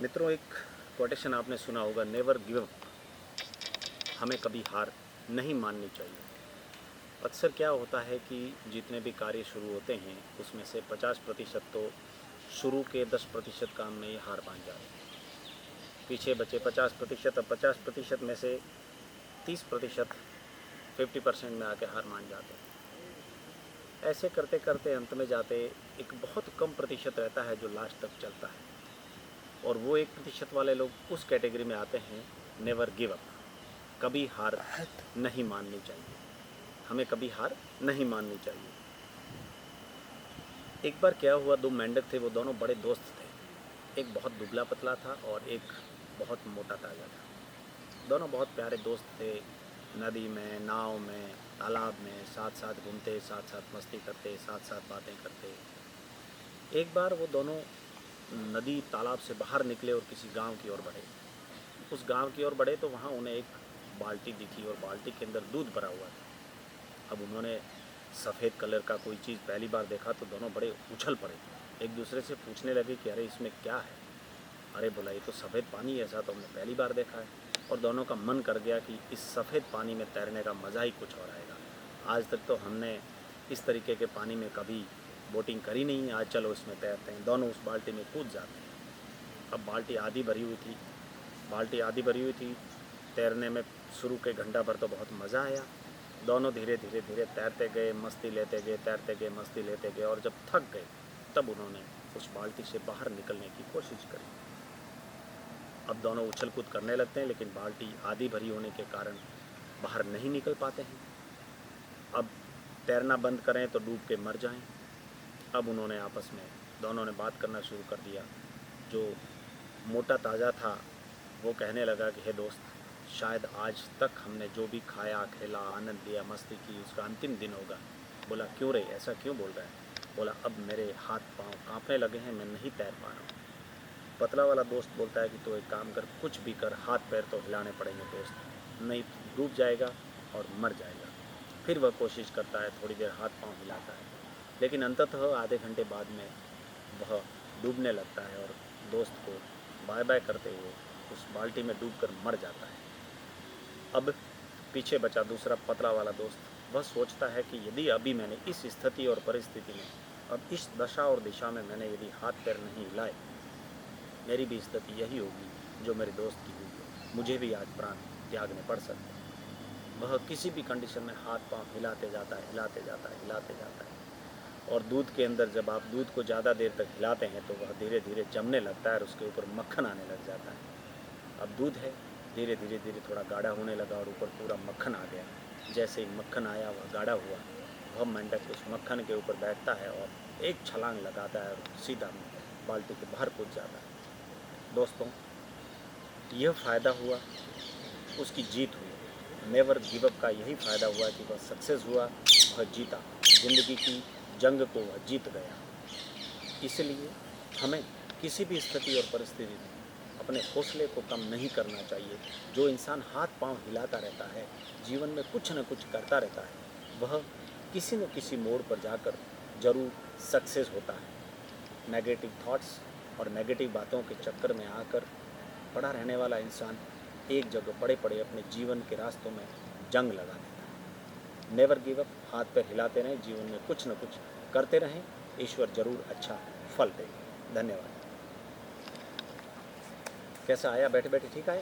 मित्रों, एक कोटेशन आपने सुना होगा, नेवर गिव अप। हमें कभी हार नहीं माननी चाहिए। अक्सर क्या होता है कि जितने भी कार्य शुरू होते हैं उसमें से 50% तो शुरू के 10% काम में ही हार मान जाते हैं। पीछे बचे 50%, अब 50% में से 30% 50% में आके हार मान जाते हैं। ऐसे करते करते अंत में जाते एक बहुत कम प्रतिशत रहता है जो लास्ट तक चलता है, और वो 1% वाले लोग उस कैटेगरी में आते हैं, नेवर गिव अप। कभी हार नहीं माननी चाहिए, हमें कभी हार नहीं माननी चाहिए। एक बार क्या हुआ, दो मेंढक थे, वो दोनों बड़े दोस्त थे। एक बहुत दुबला पतला था और एक बहुत मोटा ताज़ा था। दोनों बहुत प्यारे दोस्त थे। नदी में, नाव में, तालाब में साथ साथ घूमते, साथ साथ मस्ती करते, साथ साथ बातें करते। एक बार वो दोनों नदी तालाब से बाहर निकले और किसी गांव की ओर बढ़े। उस गांव की ओर बढ़े तो वहाँ उन्हें एक बाल्टी दिखी और बाल्टी के अंदर दूध भरा हुआ था। अब उन्होंने सफ़ेद कलर का कोई चीज़ पहली बार देखा तो दोनों बड़े उछल पड़े। एक दूसरे से पूछने लगे कि अरे इसमें क्या है। अरे बोला, ये तो सफ़ेद पानी है, ऐसा तो हमने पहली बार देखा है। और दोनों का मन कर गया कि इस सफ़ेद पानी में तैरने का मज़ा ही कुछ और आएगा। आज तक तो हमने इस तरीके के पानी में कभी बोटिंग करी नहीं, आज चलो इसमें तैरते हैं। दोनों उस बाल्टी में कूद जाते हैं। अब बाल्टी आधी भरी हुई थी। तैरने में शुरू के घंटा भर तो बहुत मज़ा आया। दोनों धीरे धीरे धीरे तैरते गए, मस्ती लेते गए, तैरते गए, मस्ती लेते गए, और जब थक गए तब उन्होंने उस बाल्टी से बाहर निकलने की कोशिश करी। अब दोनों उछल कूद करने लगते हैं, लेकिन बाल्टी आधी भरी होने के कारण बाहर नहीं निकल पाते हैं। अब तैरना बंद करें तो डूब के मर जाएं। अब उन्होंने आपस में दोनों ने बात करना शुरू कर दिया। जो मोटा ताज़ा था वो कहने लगा कि हे दोस्त, शायद आज तक हमने जो भी खाया, खेला, आनंद लिया, मस्ती की, उसका अंतिम दिन होगा। बोला, क्यों रे, ऐसा क्यों बोल रहा है? बोला, अब मेरे हाथ पांव कांपने लगे हैं, मैं नहीं तैर पा रहा हूँ। पतला वाला दोस्त बोलता है कि तो एक काम कर, कुछ भी कर, हाथ पैर तो हिलाने पड़ेंगे दोस्त, नहीं तो डूब जाएगा और मर जाएगा। फिर वह कोशिश करता है, थोड़ी देर हाथ पांव हिलाता है, लेकिन अंततः आधे घंटे बाद में वह डूबने लगता है और दोस्त को बाय बाय करते हुए उस बाल्टी में डूबकर मर जाता है। अब पीछे बचा दूसरा पतला वाला दोस्त। वह सोचता है कि यदि अभी मैंने इस स्थिति और परिस्थिति में, अब इस दशा और दिशा में मैंने यदि हाथ पैर नहीं हिलाए, मेरी भी स्थिति यही होगी जो मेरे दोस्त की हुई है। मुझे भी आज प्राण त्यागने पड़ सकते हैं। वह किसी भी कंडीशन में हाथ पांव हिलाते जाता है, हिलाते जाता है, हिलाते जाता है। और दूध के अंदर जब आप दूध को ज़्यादा देर तक हिलाते हैं तो वह धीरे धीरे जमने लगता है और उसके ऊपर मक्खन आने लग जाता है। अब दूध है, धीरे धीरे धीरे थोड़ा गाढ़ा होने लगा और ऊपर पूरा मक्खन आ गया। जैसे ही मक्खन आया, वह गाढ़ा हुआ, वह मेंढक उस मक्खन के ऊपर बैठता है और एक छलांग लगाता है और सीधा बाल्टी के बाहर कूद जाता है। दोस्तों, यह फ़ायदा हुआ, उसकी जीत हुई। नेवर गिव अप का यही फ़ायदा हुआ कि वह सक्सेस हुआ, वह जीता, ज़िंदगी की जंग को वह जीत गया। इसलिए हमें किसी भी स्थिति और परिस्थिति में अपने हौसले को कम नहीं करना चाहिए। जो इंसान हाथ पांव हिलाता रहता है, जीवन में कुछ न कुछ करता रहता है, वह किसी न किसी मोड़ पर जाकर ज़रूर सक्सेस होता है। नेगेटिव थॉट्स और नेगेटिव बातों के चक्कर में आकर पड़ा रहने वाला इंसान एक जगह पड़े पड़े अपने जीवन के रास्तों में जंग लगा देता है। नेवर गिव अप, हाथ पैर हिलाते रहें, जीवन में कुछ न कुछ करते रहें, ईश्वर जरूर अच्छा फल देंगे। धन्यवाद। कैसा आया? बैठे बैठे ठीक आया?